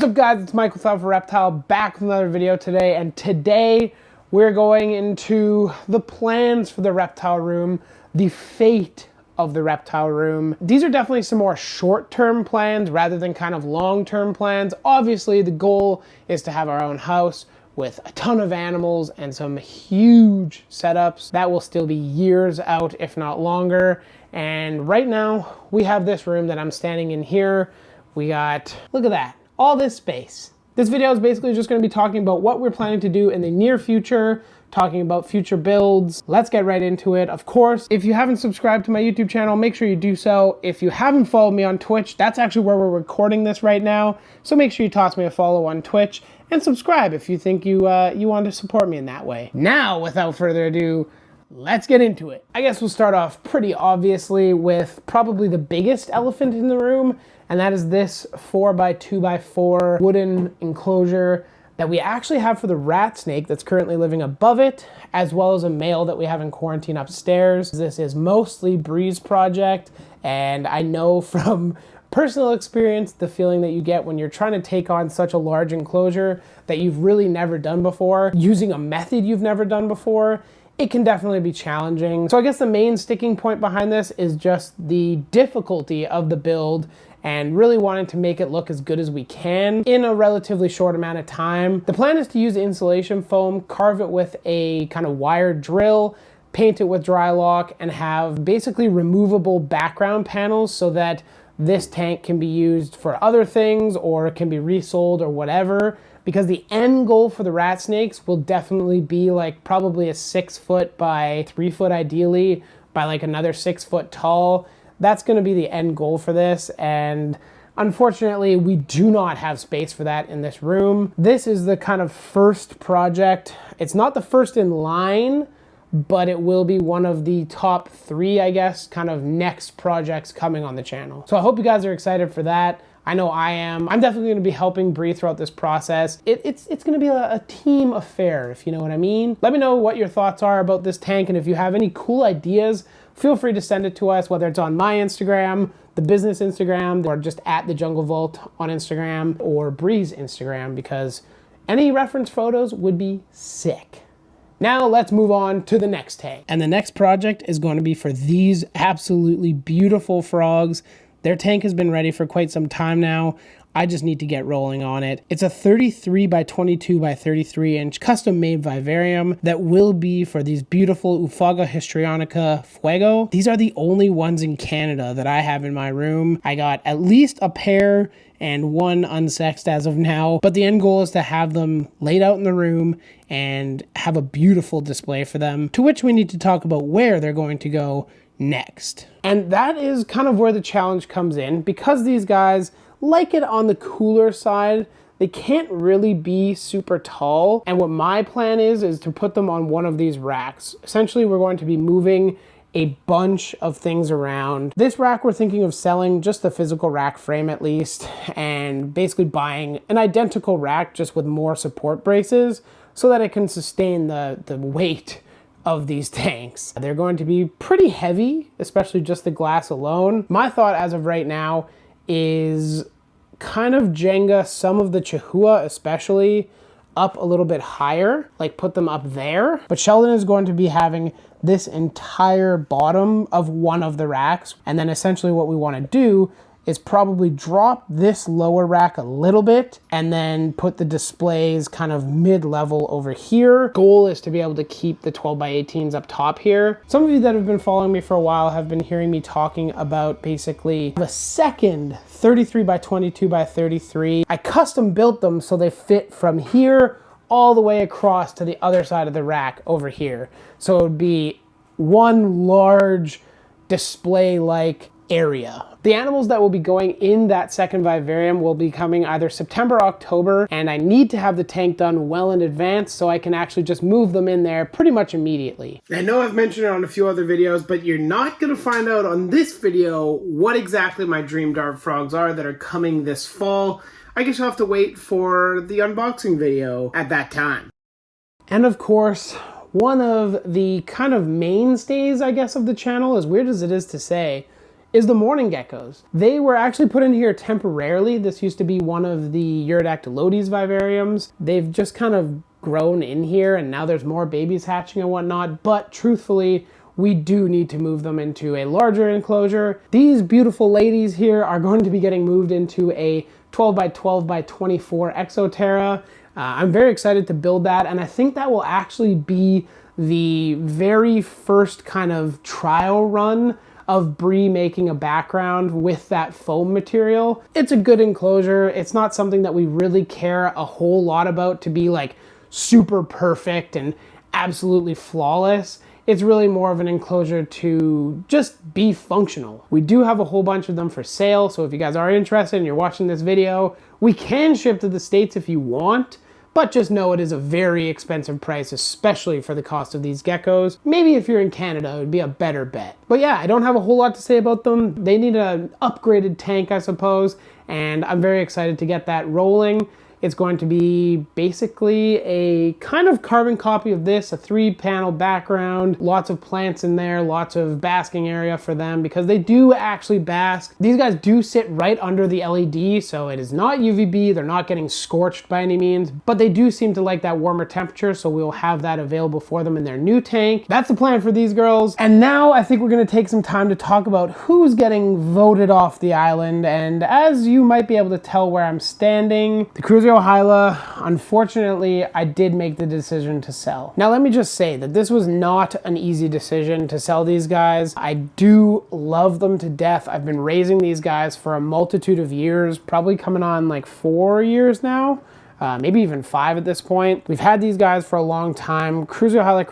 What's up guys, it's Michael for Reptile, back with another video today, and today we're going into the plans for the reptile room, the fate of the reptile room. These are definitely some more short-term plans rather than kind of long-term plans. Obviously the goal is to have our own house with a ton of animals and some huge setups. That will still be years out, if not longer. And right now we have this room that I'm standing in here. We got, look at that, all this space. This video is basically just going to be talking about what we're planning to do in the near future, talking about future builds. Let's get right into it. Of course, if you haven't subscribed to my YouTube channel, make sure you do so. If you haven't followed me on Twitch, that's actually where we're recording this right now. So make sure you toss me a follow on Twitch and subscribe if you think you want to support me in that way. Now, without further ado, let's get into it. I guess we'll start off pretty obviously with probably the biggest elephant in the room, and that is this 4x2x4 wooden enclosure that we actually have for the rat snake that's currently living above it, as well as a male that we have in quarantine upstairs. This is mostly Bree's project, and I know from personal experience the feeling that you get when you're trying to take on such a large enclosure that you've really never done before, using a method you've never done before. It can definitely be challenging. So I guess the main sticking point behind this is just the difficulty of the build and really wanting to make it look as good as we can in a relatively short amount of time. The plan is to use insulation foam, carve it with a kind of wire drill, paint it with dry lock, and have basically removable background panels so that this tank can be used for other things or it can be resold or whatever. Because the end goal for the rat snakes will definitely be like probably a 6 foot by 3 foot, ideally by like another 6 foot tall. That's going to be the end goal for this, and unfortunately we do not have space for that in this room. This is the kind of first project. It's not the first in line, but it will be one of the top 3, I guess, kind of next projects coming on the channel. So I hope you guys are excited for that. I know I am. I'm definitely going to be helping Bree throughout this process. It's going to be a team affair, if you know what I mean. Let me know what your thoughts are about this tank, and if you have any cool ideas, feel free to send it to us, whether it's on my Instagram, the business Instagram, or just at the Jungle Vault on Instagram, or Bree's Instagram, because any reference photos would be sick. Now let's move on to the next tank. And the next project is going to be for these absolutely beautiful frogs. Their tank has been ready for quite some time now. I just need to get rolling on it. It's a 33 by 22 by 33 inch custom made vivarium that will be for these beautiful Ufaga histrionica fuego. These are the only ones in Canada that I have in my room. I got at least a pair and one unsexed as of now, but the end goal is to have them laid out in the room and have a beautiful display for them, to which we need to talk about where they're going to go next. And that is kind of where the challenge comes in, because these guys like it on the cooler side. They can't really be super tall, and what my plan is to put them on one of these racks. Essentially, we're going to be moving a bunch of things around. This rack we're thinking of selling, just the physical rack frame at least, and basically buying an identical rack just with more support braces so that it can sustain the weight of these tanks. They're going to be pretty heavy, especially just the glass alone. My thought as of right now is kind of Jenga some of the Chihuahua especially up a little bit higher, like put them up there. But Sheldon is going to be having this entire bottom of one of the racks. And then essentially what we want to do is probably drop this lower rack a little bit and then put the displays kind of mid-level over here. Goal is to be able to keep the 12 by 18s up top here. Some of you that have been following me for a while have been hearing me talking about basically the second 33 by 22 by 33. I custom built them so they fit from here all the way across to the other side of the rack over here. So it would be one large display-like area. The animals that will be going in that second vivarium will be coming either September, October, and I need to have the tank done well in advance so I can actually just move them in there pretty much immediately. I know I've mentioned it on a few other videos, but you're not going to find out on this video what exactly my dream dart frogs are that are coming this fall. I guess you'll have to wait for the unboxing video at that time. And of course, one of the kind of mainstays, I guess, of the channel, as weird as it is to say, is the Mourning geckos. They were actually put in here temporarily. This used to be one of the Urodactylodes vivariums. They've just kind of grown in here and now there's more babies hatching and whatnot, but truthfully, we do need to move them into a larger enclosure. These beautiful ladies here are going to be getting moved into a 12 by 12 by 24 Exoterra. I'm very excited to build that, and I think that will actually be the very first kind of trial run of Bree making a background with that foam material. It's a good enclosure. It's not something that we really care a whole lot about to be like super perfect and absolutely flawless. It's really more of an enclosure to just be functional. We do have a whole bunch of them for sale, so if you guys are interested and you're watching this video, we can ship to the States if you want, but just know it is a very expensive price, especially for the cost of these geckos. Maybe if you're in Canada, it would be a better bet. But yeah, I don't have a whole lot to say about them. They need an upgraded tank, I suppose, and I'm very excited to get that rolling. It's going to be basically a kind of carbon copy of this, a 3-panel background, lots of plants in there, lots of basking area for them because they do actually bask. These guys do sit right under the LED, so it is not UVB, they're not getting scorched by any means, but they do seem to like that warmer temperature, so we'll have that available for them in their new tank. That's the plan for these girls. And now I think we're gonna take some time to talk about who's getting voted off the island, and as you might be able to tell where I'm standing, the Cruiser Hyla, unfortunately, I did make the decision to sell. Now, let me just say that this was not an easy decision to sell these guys. I do love them to death. I've been raising these guys for a multitude of years, probably coming on like 4 years now. Maybe even 5 at this point. We've had these guys for a long time. Cruiser Hyla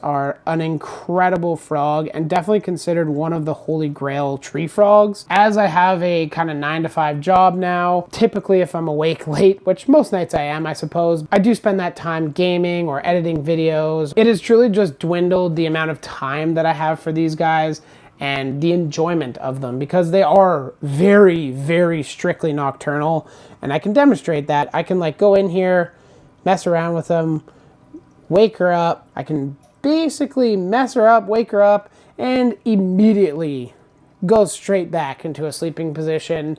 are an incredible frog and definitely considered one of the holy grail tree frogs. As I have a kind of 9 to 5 job now, typically if I'm awake late, which most nights I am, I suppose, I do spend that time gaming or editing videos. It has truly just dwindled the amount of time that I have for these guys and the enjoyment of them because they are very, very strictly nocturnal, and I can demonstrate that. I can like go in here, mess around with them, wake her up. I can basically mess her up, wake her up, and immediately go straight back into a sleeping position.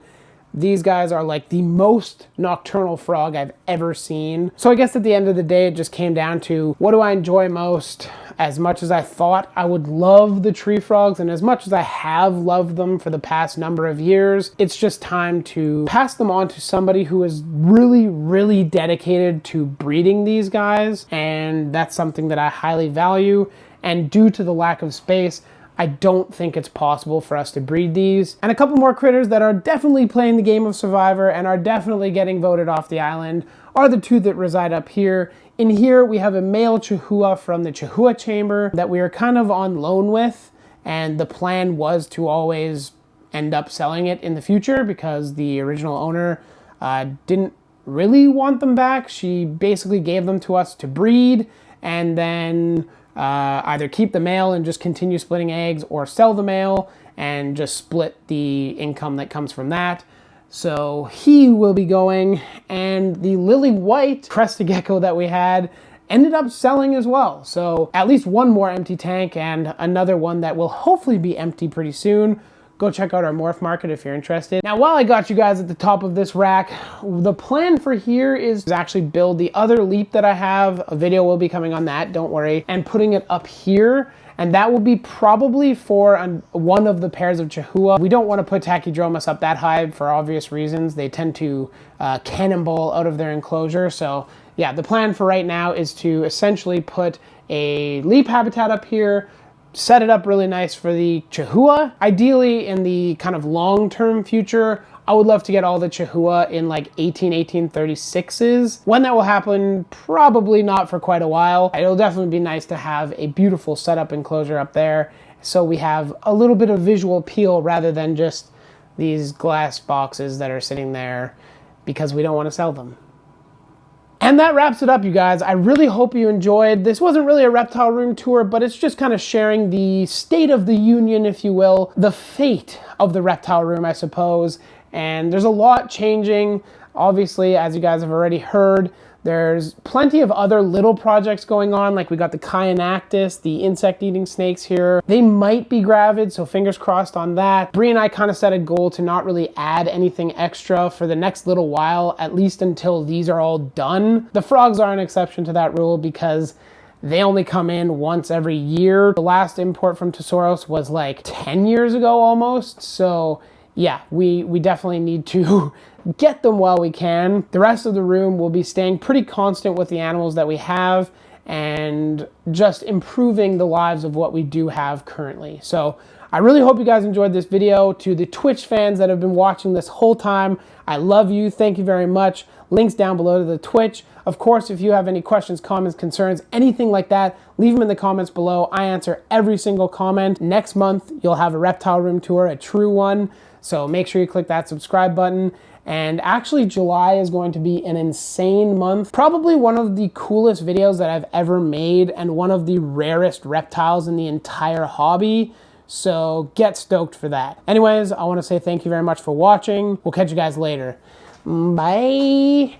These guys are like the most nocturnal frog I've ever seen. So I guess at the end of the day, it just came down to what do I enjoy most? As much as I thought I would love the tree frogs, and as much as I have loved them for the past number of years, it's just time to pass them on to somebody who is really, really dedicated to breeding these guys. And that's something that I highly value. And due to the lack of space, I don't think it's possible for us to breed these. And a couple more critters that are definitely playing the game of Survivor and are definitely getting voted off the island are the 2 that reside up here. In here, we have a male Chihuahua from the Chihuahua chamber that we are kind of on loan with. And the plan was to always end up selling it in the future because the original owner didn't really want them back. She basically gave them to us to breed and then either keep the male and just continue splitting eggs or sell the male and just split the income that comes from that. So he will be going, and the lily white crested gecko that we had ended up selling as well. So at least one more empty tank and another one that will hopefully be empty pretty soon. Go check out our morph market if you're interested. Now, while I got you guys at the top of this rack, the plan for here is to actually build the other leap that I have. A video will be coming on that, don't worry, and putting it up here. And that will be probably for one of the pairs of Chihuahua. We don't want to put Tachydromus up that high for obvious reasons. They tend to cannonball out of their enclosure. So yeah, the plan for right now is to essentially put a leap habitat up here, set it up really nice for the Chihuahua. Ideally, in the kind of long-term future, I would love to get all the Chihuahua in like 1836s. When that will happen, probably not for quite a while. It'll definitely be nice to have a beautiful setup enclosure up there so we have a little bit of visual appeal rather than just these glass boxes that are sitting there because we don't want to sell them. And that wraps it up, you guys. I really hope you enjoyed. This wasn't really a reptile room tour, but it's just kind of sharing the state of the union, if you will, the fate of the reptile room, I suppose. And there's a lot changing. Obviously, as you guys have already heard, there's plenty of other little projects going on, like we got the Kyanactis, the insect-eating snakes here. They might be gravid, so fingers crossed on that. Bree and I kind of set a goal to not really add anything extra for the next little while, at least until these are all done. The frogs are an exception to that rule because they only come in once every year. The last import from Tesauros was like 10 years ago almost, so yeah, we definitely need to get them while we can. The rest of the room will be staying pretty constant with the animals that we have and just improving the lives of what we do have currently. So I really hope you guys enjoyed this video. To the Twitch fans that have been watching this whole time, I love you. Thank you very much. Links down below to the Twitch. Of course, if you have any questions, comments, concerns, anything like that, leave them in the comments below. I answer every single comment. Next month, you'll have a reptile room tour, a true one. So make sure you click that subscribe button. And actually, July is going to be an insane month. Probably one of the coolest videos that I've ever made and one of the rarest reptiles in the entire hobby. So get stoked for that. Anyways, I want to say thank you very much for watching. We'll catch you guys later. Bye.